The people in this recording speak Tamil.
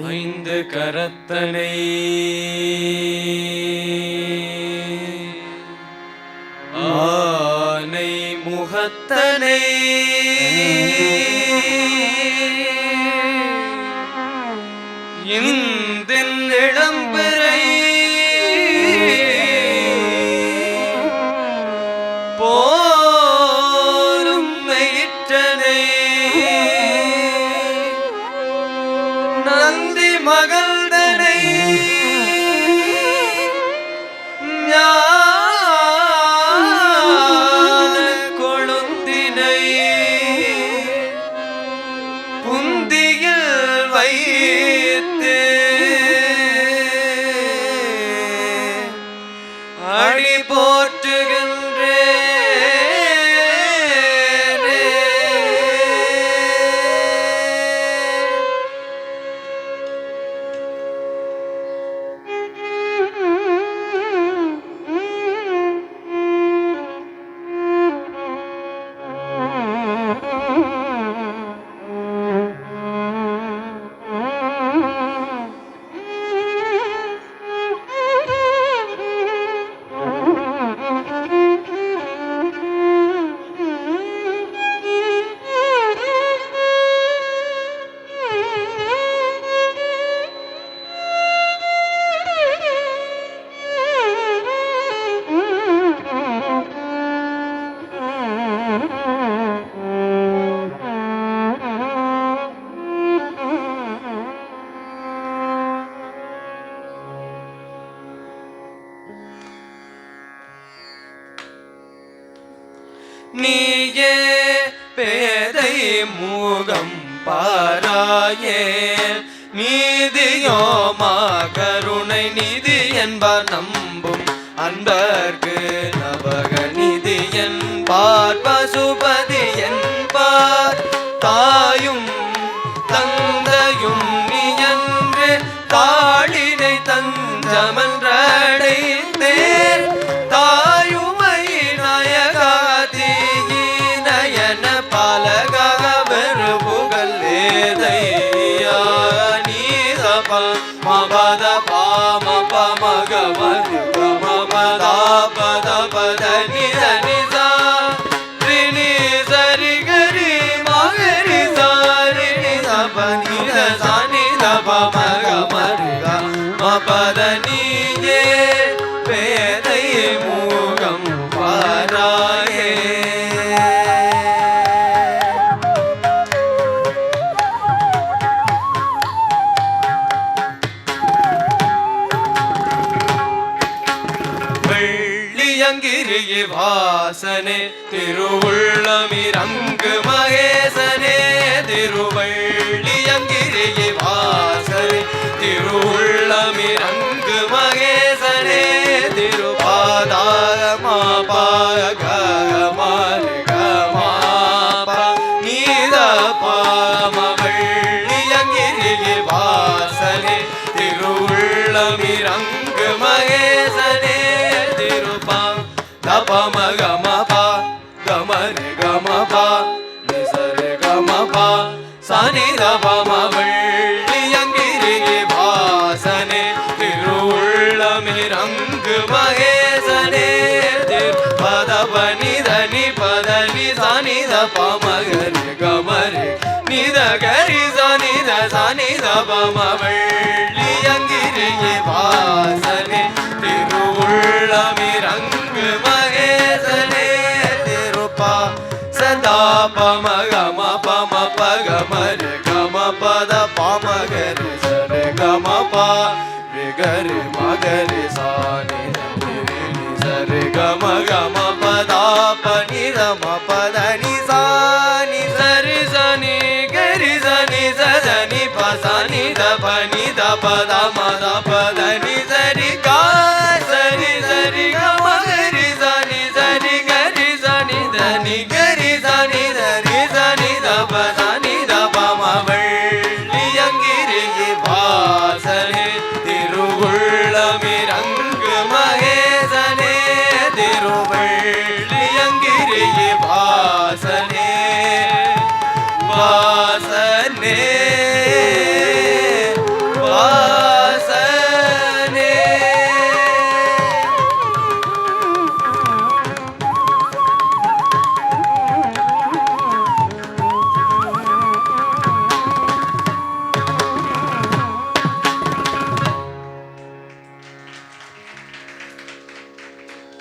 ஐந்து கரத்தனை ஆனை முகத்தனை இந்தின் இளம்பிறை போரும் மெயிற்றனை நந்தி மகள்தனை ஞான கொழுந்தினை புந்தியில் வைத்து அடி போற்றுகின்றே நீயே பேதை மூகம் பாராயே நீதியோமா கருணை நிதி என்பார் நம்பும் அன்பர்க்கு நவக நிதி என்பார் பசுபதி என்பார் தாயும் தந்தையும் நீ என்று தாளினை தஞ்சமன்றடைந்தேன் தாயுமை நயகாதியினயன பாலகக வெறுபுகள் ஏதையா நீதப மபத பாம பமக மருக மபத பத பத நித நிதா ரிணி சரி கரி மகரி சாரி நிதப நித சானி தப மக மருக மபத நீயே பேதை மூகம் பாராயே வெள்ளியங்கிரி வாசனே திருவுள்ளமிரங்கு மகேசனே திருவள்ளியங்கிரி வாசனே திருவுள்ளமிரங்கு மகேசனே திருபாதாக மகேசனே பத பனி தனி பத நி சனி த பமகரி கமரி நித கரி சனி த சனி த பமவள்ளியங்கிரியே வாசனே திருவுள்ளமிரங்கு மகேசனே திருப்பா சதா பமகம பம பகமரி கம பத பமகரி சரி கம பா கரி மகரி சானி